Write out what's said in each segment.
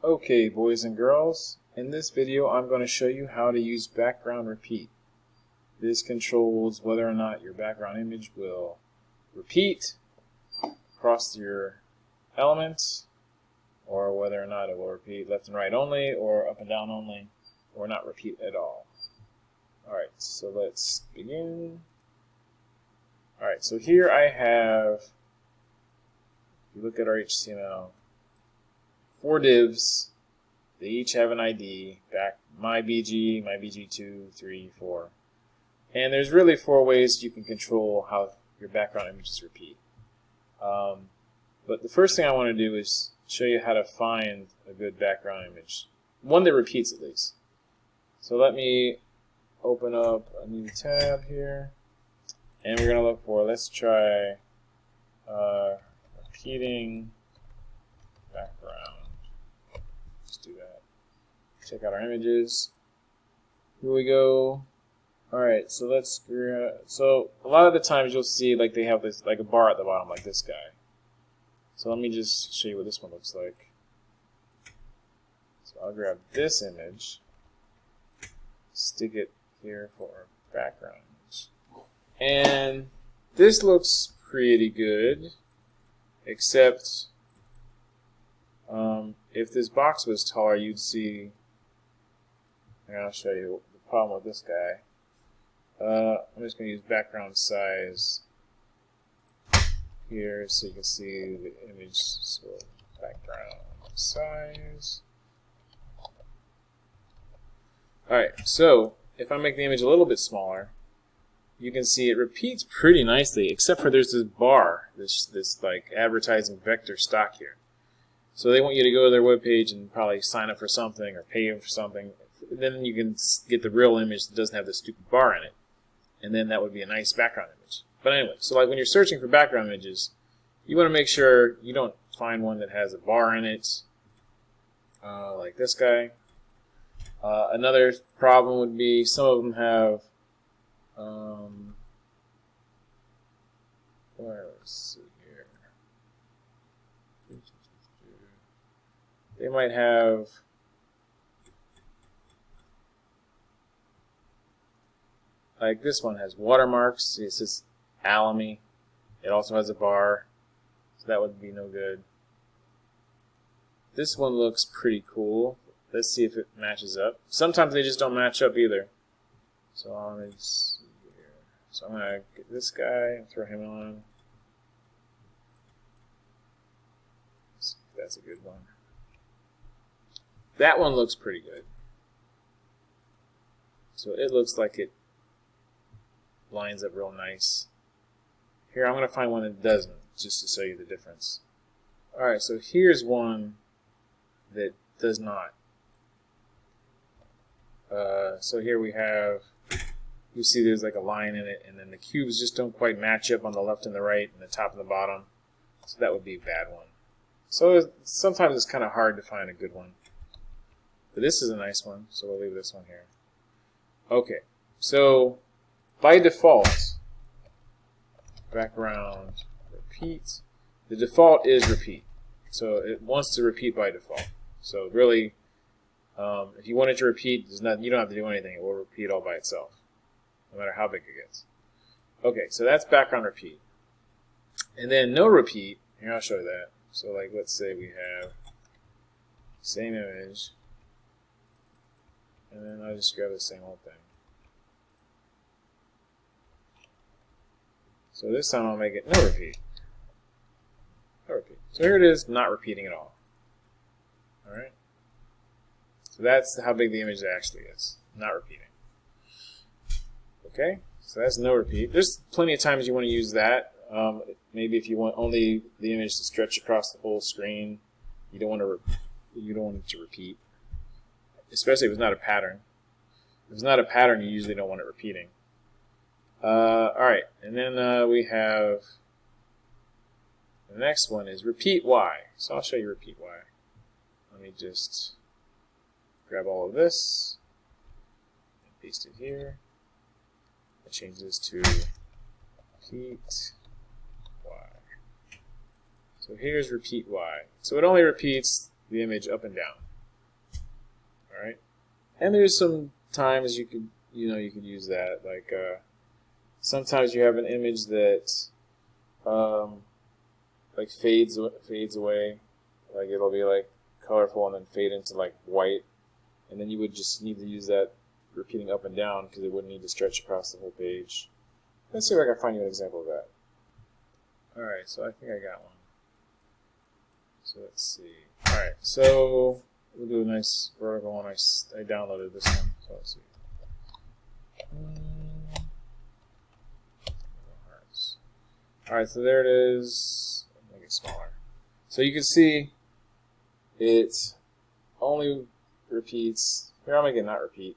Okay, boys and girls, in this video I'm going to show you how to use background repeat. This controls whether or not your background image will repeat across your elements, or whether or not it will repeat left and right only, or up and down only, or not repeat at all. Alright, so let's begin. Alright, so here I have, if you look at our HTML, 4 divs. They each have an ID, my BG 2, 3, 4. And there's really 4 ways you can control how your background images repeat. But the first thing I want to do is show you how to find a good background image. One that repeats at least. So let me open up a new tab here. And we're going to look for, let's try repeating background. Let's do that. Check out our images. Here we go. Alright, so let's so a lot of the times you'll see like they have this like a bar at the bottom like this guy. So let me just show you what this one looks like. So I'll grab this image, stick it here for our background image. And this looks pretty good, except if this box was taller, you'd see, and I'll show you the problem with this guy. I'm just going to use background size here so you can see the image. So background size. Alright, so if I make the image a little bit smaller, you can see it repeats pretty nicely, except for there's this bar, this like advertising vector stock here. So they want you to go to their webpage and probably sign up for something or pay for something. Then you can get the real image that doesn't have this stupid bar in it. And then that would be a nice background image. But anyway, so like when you're searching for background images, you want to make sure you don't find one that has a bar in it, like this guy. Another problem would be some of them have, let's see here. They might have like this one has watermarks. It says Alamy. It also has a bar, so that would be no good. This one looks pretty cool. Let's see if it matches up. Sometimes they just don't match up either. So let's see here. So I'm gonna get this guy and throw him on. Let's see if that's a good one. That one looks pretty good. So it looks like it lines up real nice. Here I'm going to find one that doesn't, just to show you the difference. Alright, so here's one that does not. So here we have, you see there's like a line in it, and then the cubes just don't quite match up on the left and the right and the top and the bottom. So that would be a bad one. So sometimes it's kind of hard to find a good one. But this is a nice one, so we'll leave this one here. Okay, so by default, background repeat. The default is repeat, so it wants to repeat by default. So really, if you want it to repeat, you don't have to do anything. It will repeat all by itself, no matter how big it gets. Okay, so that's background repeat. And then no repeat. Here, I'll show you that. So like, let's say we have same image. And then I'll just grab the same old thing. So this time I'll make it no repeat. No repeat. So here it is, not repeating at all. Alright? So that's how big the image actually is. Not repeating. Okay? So that's no repeat. There's plenty of times you want to use that. Maybe if you want only the image to stretch across the whole screen, you don't want it to repeat. Especially if it's not a pattern. If it's not a pattern, you usually don't want it repeating. Alright, and then we have the next one is repeat Y. So I'll show you repeat Y. Let me just grab all of this and paste it here. I'll change this to repeat Y. So here's repeat Y. So it only repeats the image up and down. All right, and there's some times you could use that. Like sometimes you have an image that like fades away, like it'll be like colorful and then fade into like white, and then you would just need to use that repeating up and down because it wouldn't need to stretch across the whole page. Let's see if I can find you an example of that. Alright, so I think I got one. So let's see. Alright, so we'll do a nice vertical one. I downloaded this one, so let's see. Alright, so there it is. Make it smaller. So you can see it only repeats. Here, I'll make it not repeat.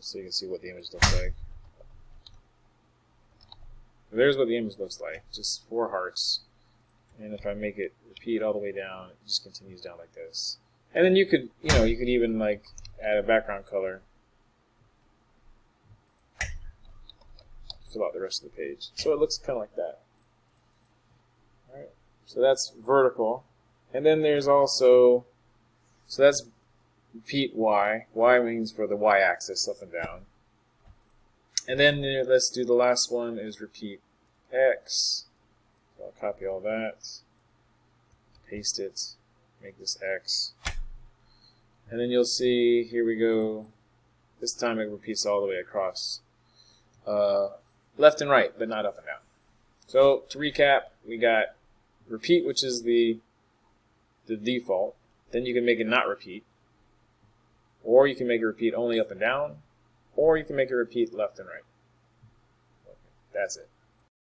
So you can see what the image looks like. There's what the image looks like. Just 4 hearts. And if I make it repeat all the way down, it just continues down like this. And then you could even like add a background color. Fill out the rest of the page. So it looks kind of like that. Alright. So that's vertical. And then there's also, so that's repeat Y. Y means for the Y-axis, up and down. And then let's do the last one is repeat X. So I'll copy all that, paste it, make this X. And then you'll see, here we go, this time it repeats all the way across. Left and right, but not up and down. So to recap, we got repeat, which is the default. Then you can make it not repeat. Or you can make it repeat only up and down. Or you can make it repeat left and right. Okay, that's it.